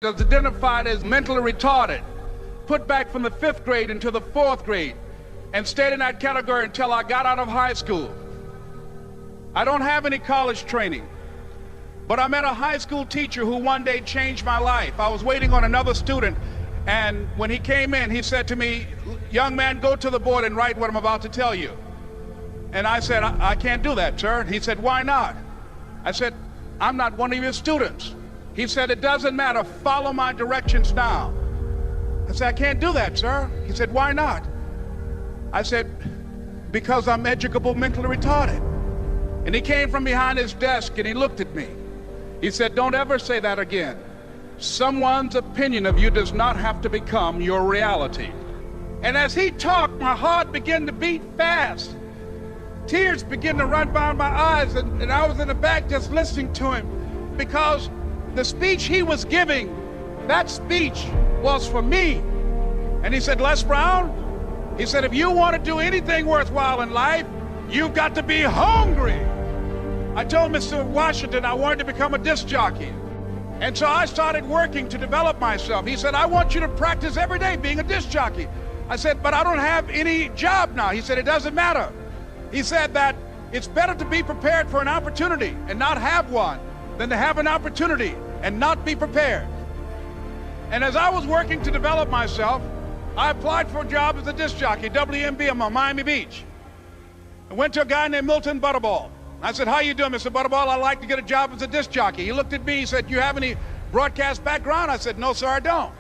is identified as mentally retarded, put back from the 5th grade into the 4th grade, and stayed in that category until I got out of high school. I don't have any college training, but I met a high school teacher who one day changed my life. I was waiting on another student, and when he came in, he said to me, "Young man, go to the board and write what I'm about to tell you." And I said, I can't do that, sir. He said, "Why not?" I said, "I'm not one of your students." He said, "It doesn't matter, follow my directions now." I said, "I can't do that, sir." He said, "Why not?" I said, "Because I'm educable mentally retarded." And he came from behind his desk and he looked at me. He said, "Don't ever say that again. Someone's opinion of you does not have to become your reality." And as he talked, my heart began to beat fast. Tears began to run down my eyes, and I was in the back just listening to him, because the speech he was giving, that speech was for me. And he said, "Les Brown," he said, "if you want to do anything worthwhile in life, you've got to be hungry." I told Mr. Washington I wanted to become a disc jockey. And so I started working to develop myself. He said, "I want you to practice every day being a disc jockey." I said, "But I don't have any job now." He said, "It doesn't matter." He said that it's better to be prepared for an opportunity and not have one than to have an opportunity and not be prepared. And as I was working to develop myself, I applied for a job as a disc jockey, WMBM on Miami Beach. I went to a guy named Milton Butterball. I said, "How you doing, Mr. Butterball? I'd like to get a job as a disc jockey." He looked at me, he said, "You have any broadcast background?" I said, "No, sir, I don't."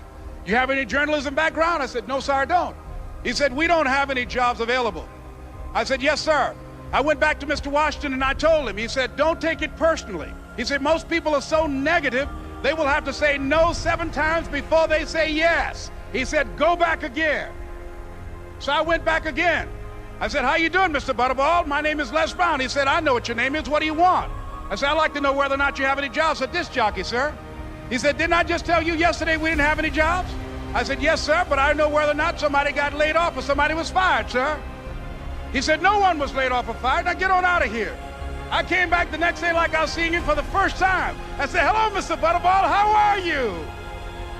"You have any journalism background?" I said, "No, sir, I don't." He said, "We don't have any jobs available." I said, "Yes, sir." I went back to Mr. Washington and I told him. He said, "Don't take it personally." He said, "Most people are so negative, they will have to say no 7 times before they say yes." He said, "Go back again." So I went back again. I said, "How you doing, Mr. Butterball? My name is Les Brown." He said, "I know what your name is. What do you want?" I said, "I'd like to know whether or not you have any jobs for disc jockey, sir." He said, "Didn't I just tell you yesterday we didn't have any jobs?" I said, "Yes, sir, but I know whether or not somebody got laid off or somebody was fired, sir." He said, "No one was laid off or fired. Now get on out of here." I came back the next day like I was seeing him for the first time. I said, "Hello, Mr. Butterball, how are you?"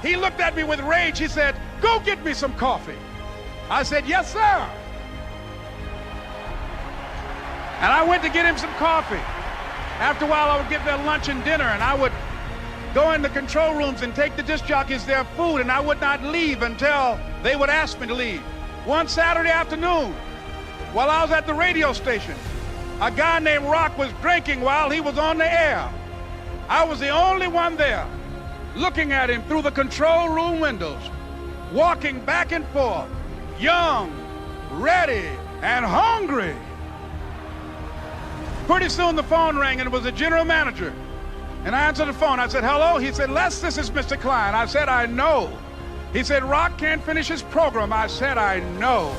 He looked at me with rage. He said, "Go get me some coffee." I said, "Yes, sir." And I went to get him some coffee. After a while, I would get their lunch and dinner, and I would go in the control rooms and take the disc jockeys their food, and I would not leave until they would ask me to leave. One Saturday afternoon, while I was at the radio station, a guy named Rock was drinking while he was on the air. I was the only one there, looking at him through the control room windows, walking back and forth, young, ready, and hungry. Pretty soon the phone rang, and it was the general manager. And I answered the phone. I said, "Hello?" He said, "Les, this is Mr. Klein." I said, "I know." He said, "Rock can't finish his program." I said, "I know."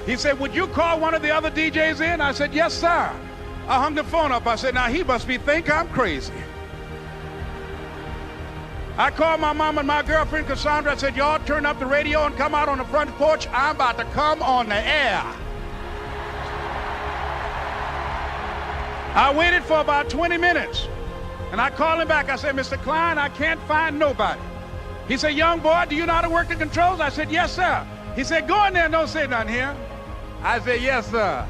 He said, "Would you call one of the other DJs in?" I said, "Yes, sir." I hung the phone up. I said, "Now he must think I'm crazy." I called my mom and my girlfriend, Cassandra. I said, "Y'all turn up the radio and come out on the front porch. I'm about to come on the air." I waited for about 20 minutes, and I called him back. I said, "Mr. Klein, I can't find nobody." He said, "Young boy, do you know how to work the controls?" I said, "Yes, sir." He said, "Go in there and don't say nothing here." I said, "Yes, sir."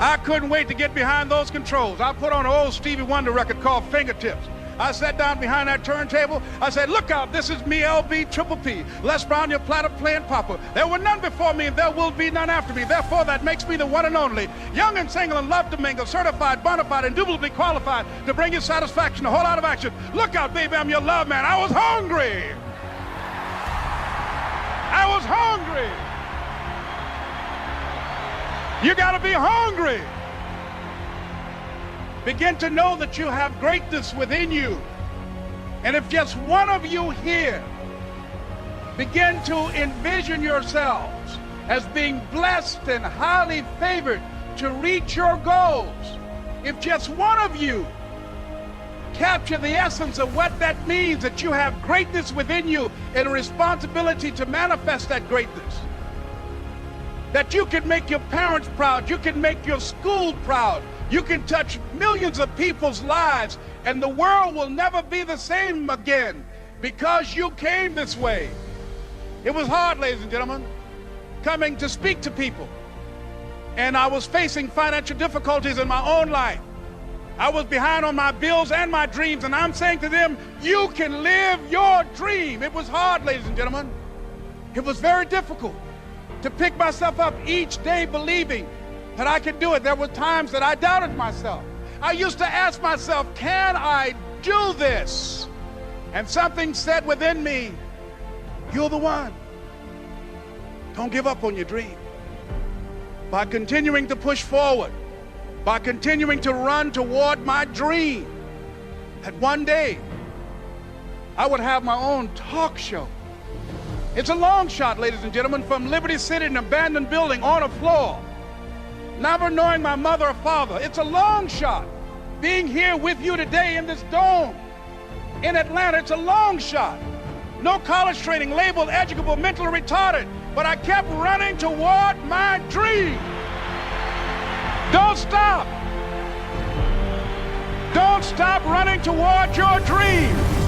I couldn't wait to get behind those controls. I put on an old Stevie Wonder record called Fingertips. I sat down behind that turntable. I said, "Look out, this is me, LB Triple P, Les Brown, your platter playing papa. There were none before me and there will be none after me. Therefore, that makes me the one and only. Young and single and love to mingle, certified, bona fide, indubitably qualified to bring you satisfaction, a whole lot of action. Look out, baby, I'm your love man." I was hungry. I was hungry. You got to be hungry. Begin to know that you have greatness within you. And if just one of you here begin to envision yourselves as being blessed and highly favored to reach your goals, if just one of you capture the essence of what that means, that you have greatness within you and a responsibility to manifest that greatness, that you can make your parents proud, you can make your school proud, you can touch millions of people's lives And the world will never be the same again because you came this way. It was hard, ladies and gentlemen, coming to speak to people. And I was facing financial difficulties in my own life. I was behind on my bills and my dreams, and I'm saying to them, you can live your dream. It was hard, ladies and gentlemen. It was very difficult to pick myself up each day believing that I could do it. There were times that I doubted myself. I used to ask myself, can I do this? And something said within me, you're the one. Don't give up on your dream. By continuing to push forward, by continuing to run toward my dream, that one day I would have my own talk show. It's a long shot, ladies and gentlemen, from Liberty City, an abandoned building on a floor, never knowing my mother or father. It's a long shot. Being here with you today in this dome in Atlanta, it's a long shot. No college training, labeled educable, mentally retarded, but I kept running toward my dream. Don't stop. Don't stop running toward your dream.